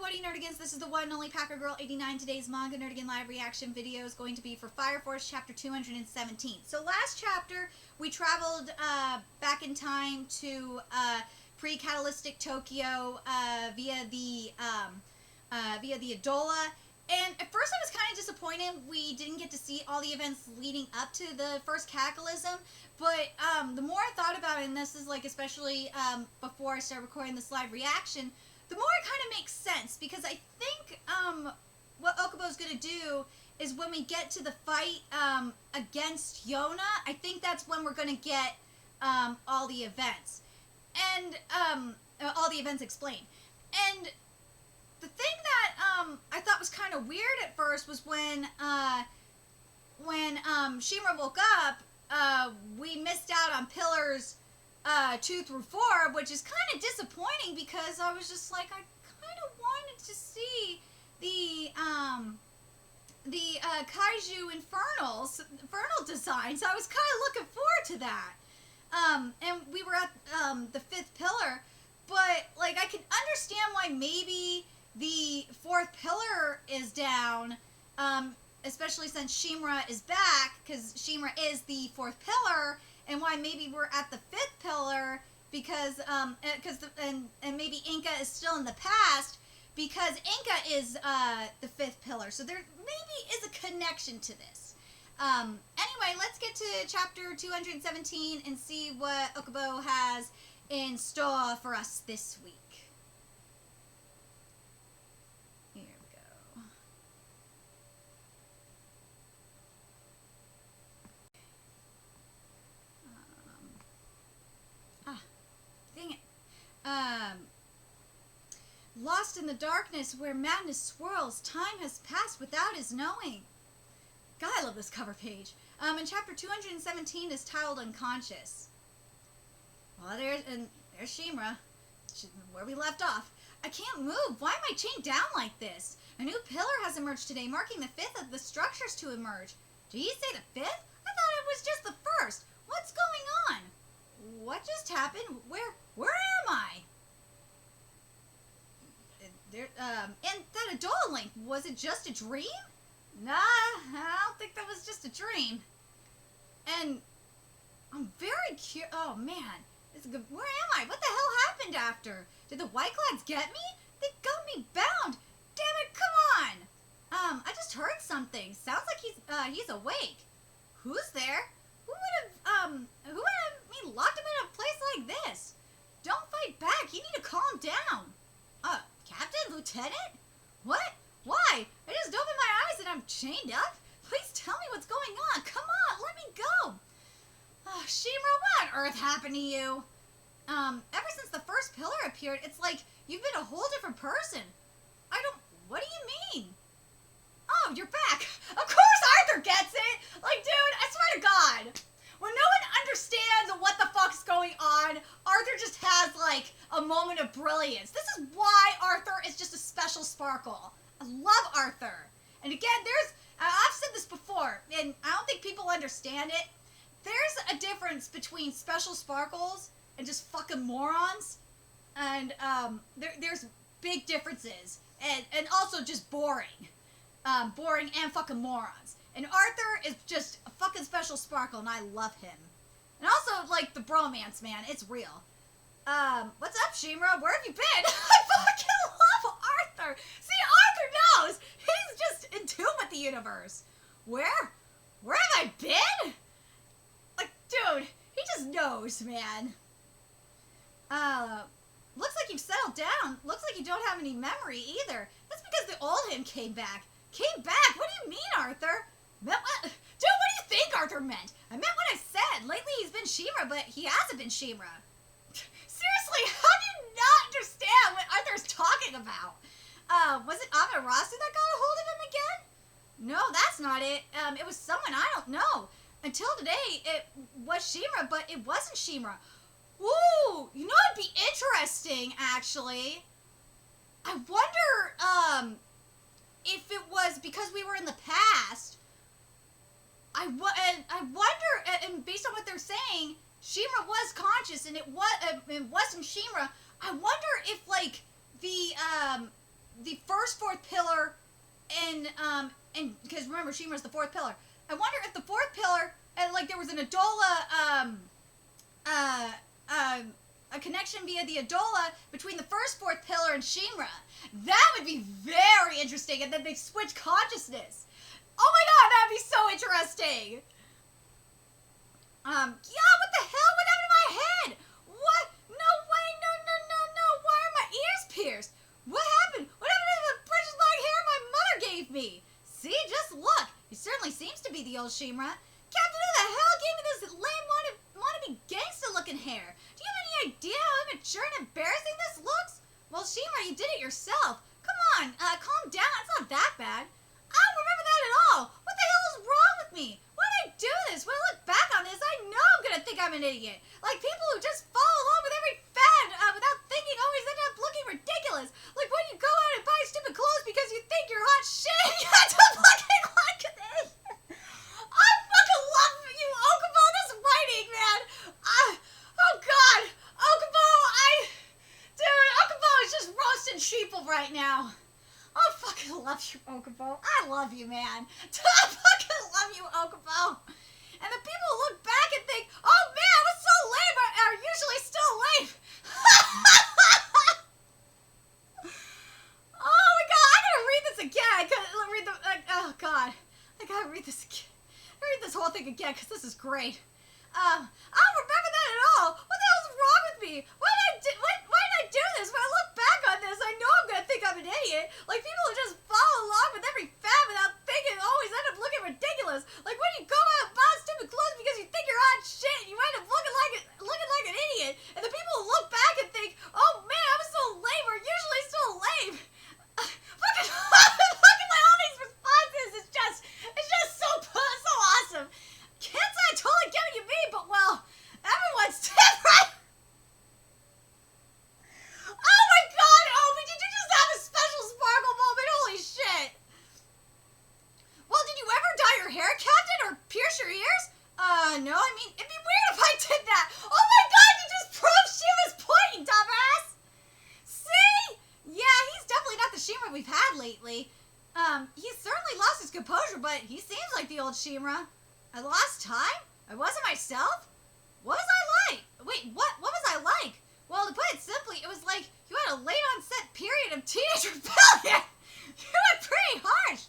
everybody, Nerdigans. This is the one and only Packer Girl 89. Today's Manga Nerdigan live reaction video is going to be for Fire Force chapter 217. So last chapter, we traveled back in time to pre-catalytic Tokyo via the Adolla. And at first I was kind of disappointed we didn't get to see all the events leading up to the first cataclysm, but the more I thought about it, and this is like especially before I started recording this live reaction, the more it kind of makes sense, because I think what Okubo's going to do is when we get to the fight against Yona, I think that's when we're going to get all the events. And all the events explained. And the thing that I thought was kind of weird at first was when Shinra woke up, we missed out on pillars 2 through 4, which is kind of disappointing because I was just like, I kind of wanted to see the Kaiju infernal design, so I was kind of looking forward to that. And we were at the 5th pillar, but like I can understand why maybe the 4th pillar is down, especially since Shinra is back, because Shinra is the 4th pillar, and why maybe we're at the 5th pillar because and maybe Inca is still in the past because Inca is the 5th pillar. So there maybe is a connection to this. Anyway, let's get to chapter 217 and see what Okubo has in store for us this week. Here we go. Dang it. Lost in the darkness where madness swirls, time has passed without his knowing. God, I love this cover page. And chapter 217 is titled Unconscious. Well, there's Shinra, where we left off. I can't move. Why am I chained down like this? A new pillar has emerged today, marking the 5th of the structures to emerge. Did he say the 5th? I thought it was just the 1st. What's going on? What just happened? Where am I? And that Adolla link, was it just a dream? Nah, I don't think that was just a dream. And I'm very curious. Oh man, where am I? What the hell happened after? Did the White Clads get me? They got me bound. Damn it! Come on. I just heard something. Sounds like he's awake. Who's there? Who would have me locked him in a place like this? Don't fight back. You need to calm down. Captain? Lieutenant? What? Why? I just opened my eyes and I'm chained up? Please tell me what's going on. Come on, let me go. Shinra, what on earth happened to you? Ever since the 1st pillar appeared, it's like you've been a whole different person. What do you mean? Oh, you're back. Of course Arthur gets it. Like, dude, I swear to God. When no one understands what the fuck's going on, Arthur just has, like, a moment of brilliance. This is why Arthur is just a special sparkle. I love Arthur. And again, I've said this before, and I don't think people understand it. There's a difference between special sparkles and just fucking morons. And, there's big differences. And also just boring. Boring and fucking morons. And Arthur is just a fucking special sparkle, and I love him. And also, like, the bromance, man. It's real. What's up, Shinra? Where have you been? I fucking love Arthur. See, Arthur knows. He's just in tune with the universe. Where have I been? Like, dude, he just knows, man. Looks like you've settled down. Looks like you don't have any memory either. That's because the old him came back. Came back? What do you mean, Arthur? Meant what? Dude, what do you think Arthur meant? I meant what I said. Lately he's been Shinra, but he hasn't been Shinra. Seriously, how do you not understand what Arthur's talking about? Was it Amaterasu that got a hold of him again? No, that's not it. It was someone I don't know. Until today, it was Shinra, but it wasn't Shinra. Ooh, you know it'd be interesting, actually. I wonder, if it was because we were in the past. I wonder, and based on what they're saying, Shinra was conscious, and it wasn't Shinra. I wonder if, like, the the first fourth pillar, and because remember Shinra's the fourth pillar. I wonder if the fourth pillar, like there was an Adolla, a connection via the Adolla between the first fourth pillar and Shinra. That would be very interesting, and then they switch consciousness. Oh my god, that'd be so interesting. Yeah, what the hell? What happened to my head? What? No way, no. Why are my ears pierced? What happened? What happened to the precious long hair my mother gave me? See, just look. It certainly seems to be the old Shinra. Captain, who the hell gave me this lame wannabe gangster-looking hair? Do you have any idea how immature and embarrassing this looks? Well, Shinra, you did it yourself. Come on, calm down. It's not that bad. I don't remember that at all. What the hell is wrong with me? Why did I do this? When I look back on this, I know I'm gonna think I'm an idiot. Like people who just follow along with every fad without thinking always end up looking ridiculous. Like when you go out and buy stupid clothes because you think you're hot shit, you end up looking like an idiot. I fucking love you, Okubo. This writing, man. Oh god, Okubo, dude, Okubo is just roasting sheeple right now. I fucking love you, Okubo. I love you, man. I fucking love you, Okubo. And the people who look back and think, oh man, I was so lame, are usually still lame. Oh my god, I gotta read this again. I gotta read oh god. I gotta read this again. Read this whole thing again, because this is great. I don't remember that at all. What the hell's wrong with me? Why did I do this? When I look back on this, I know I'm gonna think I'm an idiot. Like people who just follow along with every fad without thinking always end up looking ridiculous. Like when you go out and buy stupid clothes because you think you're hot shit, you end up looking like an idiot. And the people who look back and think, oh man, I was so lame, are usually still lame. Fucking my all these responses is just so awesome. Can't say I totally get what you mean, but well, everyone's different. Oh my god, Obi, did you just have a special sparkle moment? Holy shit. Well, did you ever dye your hair, Captain, or pierce your ears? No, I mean, it'd be weird if I did that. Oh my god, you just proved she was pointing, dumbass. See? Yeah, he's definitely not the Shinra we've had lately. He's certainly lost his composure, but he seems like the old Shinra. I lost time? I wasn't myself? What was I like? Wait, what was I like? Well, to put it simply, it was like you had a late onset period of teenage rebellion. You went pretty harsh.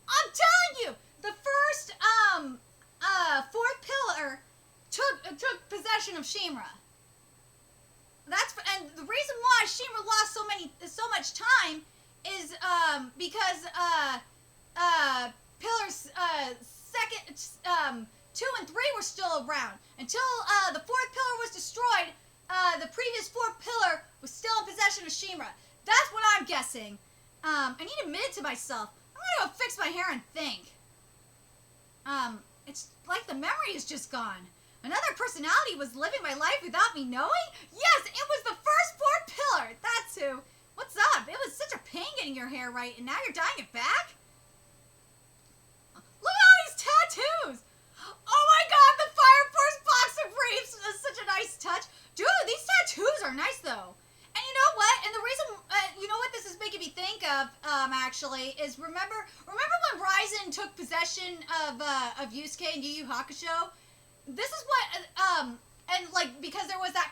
I'm telling you, the first fourth pillar took possession of Shinra. And the reason why Shinra lost so much time is because pillars second 2 and 3 were still around until the fourth pillar was destroyed. The previous fourth pillar was still in possession of Shinra. That's what I'm guessing. I need a minute to myself. I'm gonna go fix my hair and think. It's like the memory is just gone. Another personality was living my life without me knowing? Yes, it was the first fourth pillar. That's who. What's up? It was such a pain getting your hair right, and now you're dyeing it back? Look at all these tattoos! Oh my god, the Fire Force boxer briefs is such a nice touch. Dude, these tattoos are nice though. And you know what? And the reason, you know what this is making me think of, actually, is remember when Ryzen took possession of Yusuke and Yu Yu Hakusho? This is what, and like, because there was that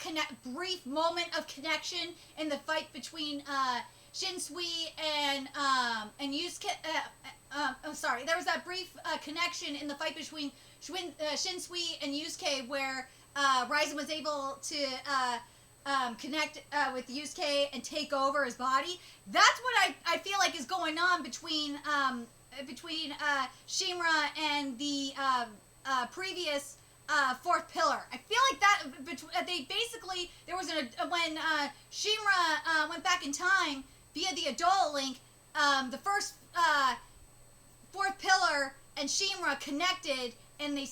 brief moment of connection in the fight between, Shinsui and Yusuke, there was that brief, connection in the fight between Shinsui and Yusuke where, Ryzen was able to, connect with Yusuke and take over his body. That's what I feel like is going on between Shinra and the previous fourth pillar. I feel like that they basically there was when Shinra went back in time via the Adolla link, the first fourth pillar and Shinra connected and they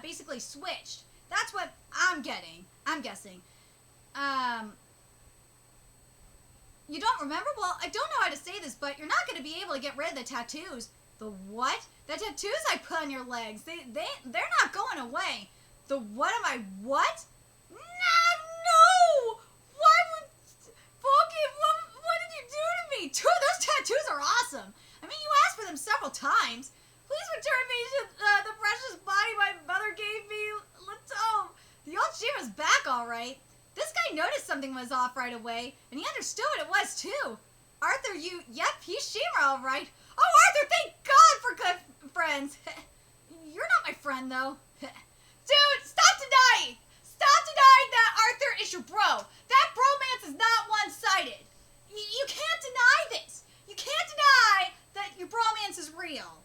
basically switched. That's what I'm guessing. You don't remember? Well, I don't know how to say this, but you're not going to be able to get rid of the tattoos. The what? The tattoos I put on your legs. They're not going away. The what am I what? No! Why would... Funky, what did you times. Please return me to the precious body my mother gave me. Leto. The old Shinra's back, all right. This guy noticed something was off right away, and he understood what it was, too. Arthur, yep, he's Shinra, all right. Oh, Arthur, thank God for good friends. You're not my friend, though. Dude, stop denying. Stop denying that Arthur is your bro. That bromance is not one-sided. You can't deny this. You can't deny that your bromance is real.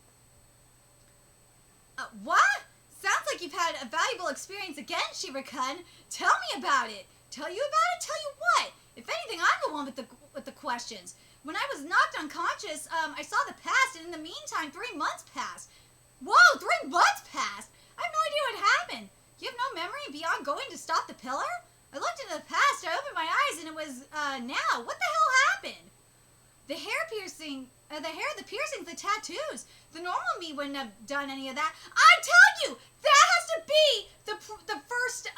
What? Sounds like you've had a valuable experience again, Shira-kun. Tell me about it. Tell you about it? Tell you what? If anything, I'm the one with the questions. When I was knocked unconscious, I saw the past, and in the meantime, 3 months passed. Whoa, 3 months passed? I have no idea what happened. You have no memory beyond going to stop the pillar? I looked into the past, I opened my eyes, and it was, now. What the hell happened? The hair piercing, the piercings, the tattoos. The normal me wouldn't have done any of that. I'm telling you, that has to be the first,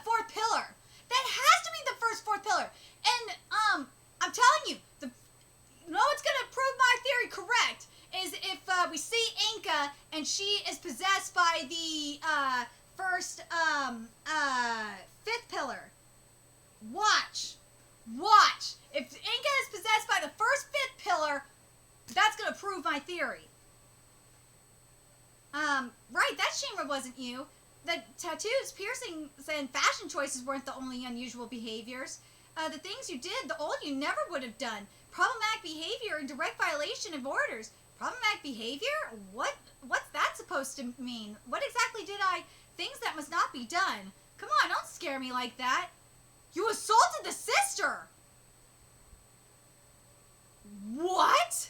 fourth pillar. That has to be the first fourth pillar. And, I'm telling you, what's gonna prove my theory correct is if, we see Inka and she is possessed by the, first, fifth pillar. Watch. If Inka is possessed by the first fifth pillar, that's gonna prove my theory. Right, that Shinra wasn't you. The tattoos, piercings, and fashion choices weren't the only unusual behaviors. The things you did, the old you never would have done. Problematic behavior and direct violation of orders. Problematic behavior? What's that supposed to mean? What exactly did I... Things that must not be done. Come on, don't scare me like that. You assaulted the sister! What?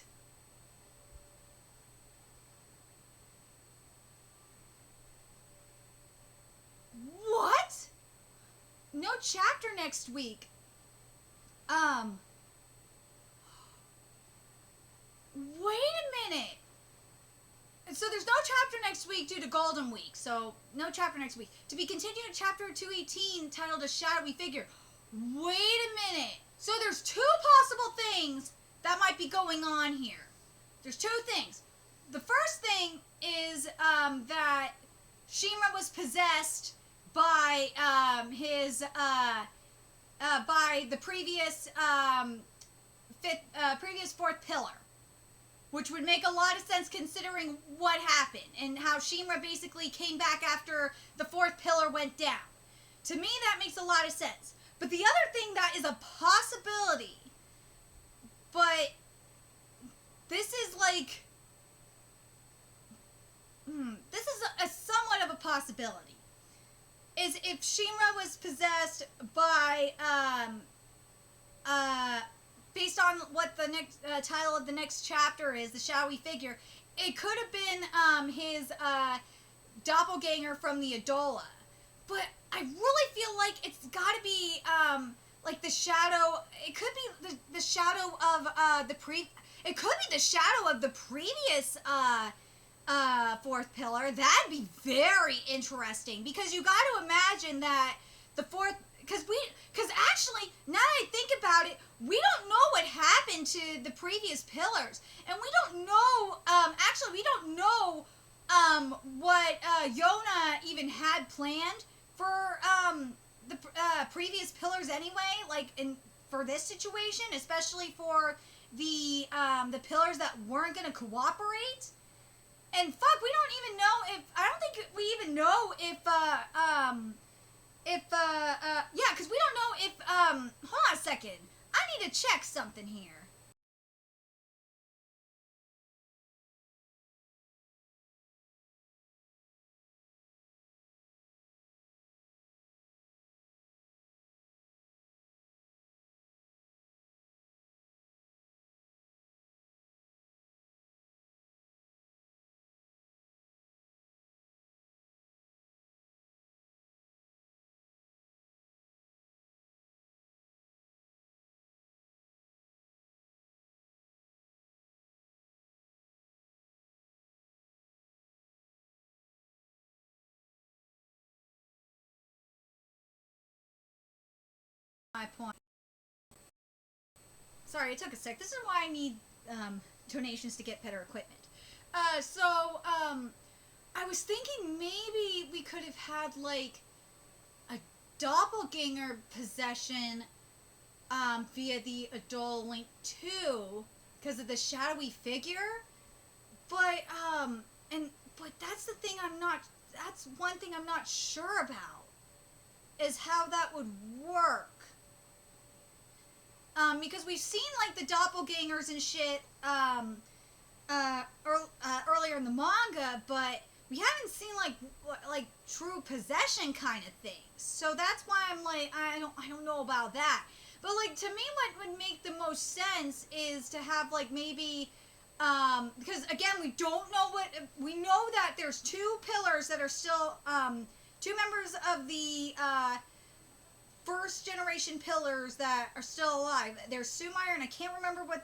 What? No chapter next week. Wait a minute. So there's no chapter next week due to Golden Week. So no chapter next week. To be continued in chapter 218 titled A Shadowy Figure. Wait a minute. So there's 2 possible things that might be going on here. There's 2 things. The first thing is that Shinra was possessed by by the previous previous fourth pillar, which would make a lot of sense considering what happened and how Shinra basically came back after the fourth pillar went down. To me, that makes a lot of sense. But the other thing that is a possibility, but this is like, this is a somewhat of a possibility, is if Shinra was possessed by, based on what the next title of the next chapter is, The Shadowy Figure, it could have been his doppelganger from the Adolla. But I really feel like it's got to be like the shadow. It could be the shadow of it could be the shadow of the previous fourth pillar. That'd be very interesting because you got to imagine that the fourth. Because actually, now that I think about it, we don't know what happened to the previous pillars. And we don't know, actually, we don't know what Yona even had planned for the previous pillars anyway, like for this situation, especially for the pillars that weren't going to cooperate. And fuck, we don't even know if, I don't think we even know if, yeah, because we don't know if, hold on a second. I need to check something here. My point. Sorry, it took a sec. This is why I need donations to get better equipment. I was thinking maybe we could have had, like, a doppelganger possession, via the Adolla link too, because of the shadowy figure. But, but that's the thing that's one thing I'm not sure about, is how that would work. Because we've seen, like, the doppelgangers and shit, earlier in the manga, but we haven't seen, like true possession kind of things. So that's why I'm like, I don't know about that. But, like, to me, what would make the most sense is to have, like, maybe, because, again, we know that there's two pillars that are still, two members of the, first generation pillars that are still alive. There's Sumire, and I can't remember what,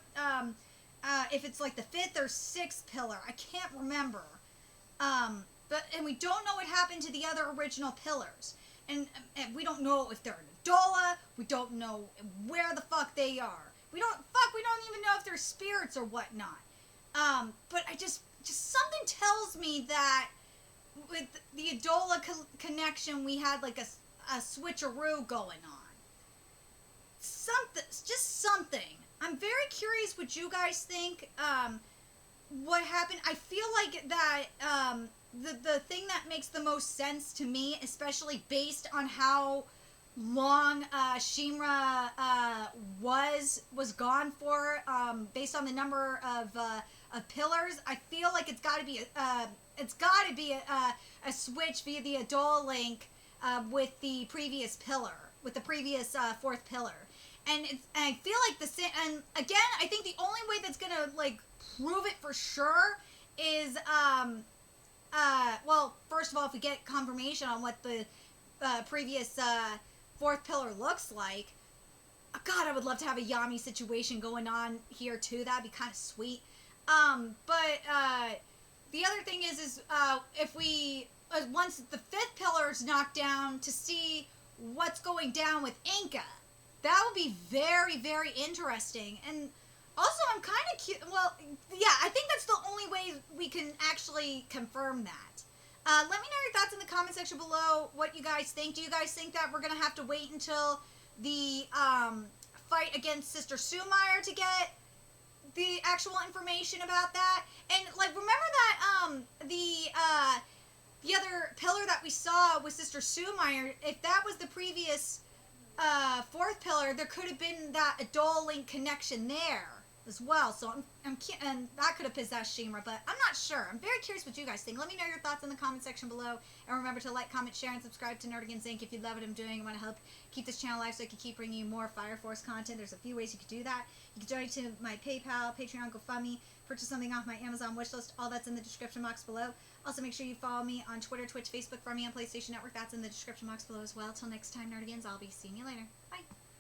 if it's, like, the fifth or sixth pillar. I can't remember. And we don't know what happened to the other original pillars. And we don't know if they're in Adolla. We don't know where the fuck they are. We don't even know if they're spirits or whatnot. But I just something tells me that with the Adolla connection, we had, like, a switcheroo going on. Something. I'm very curious what you guys think, what happened. I feel like that, the thing that makes the most sense to me, especially based on how long, Shinra, was gone for, based on the number of pillars, I feel like it's gotta be a switch via the Adolla link, with the previous pillar, with the previous, fourth pillar. And I feel like and again, I think the only way that's gonna, like, prove it for sure is, well, first of all, if we get confirmation on what the, previous, fourth pillar looks like. God, I would love to have a Yami situation going on here too. That'd be kind of sweet. But the other thing is if we, once the fifth pillar is knocked down, to see what's going down with Inca. That would be very, very interesting. And also, I'm kind of well, yeah, I think that's the only way we can actually confirm that. Let me know your thoughts in the comment section below, what you guys think. Do you guys think that we're going to have to wait until the fight against Sister Sumire to get the actual information about that? And, like, remember that the other pillar that we saw with Sister Sumire, if that was the previous fourth pillar, there could have been that Adolla link connection there as well. So and that could have possessed Shinra, but I'm not sure. I'm very curious what you guys think. Let me know your thoughts in the comment section below. And remember to like, comment, share, and subscribe to Nerdigans Inc. if you love what I'm doing and want to help keep this channel alive so I can keep bringing you more Fire Force content. There's a few ways you could do that. You can donate to my PayPal, Patreon, GoFundMe, purchase something off my Amazon wishlist. All that's in the description box below. Also, make sure you follow me on Twitter, Twitch, Facebook, Farmy, on PlayStation Network. That's in the description box below as well. Till next time, Nerdigans, I'll be seeing you later. Bye.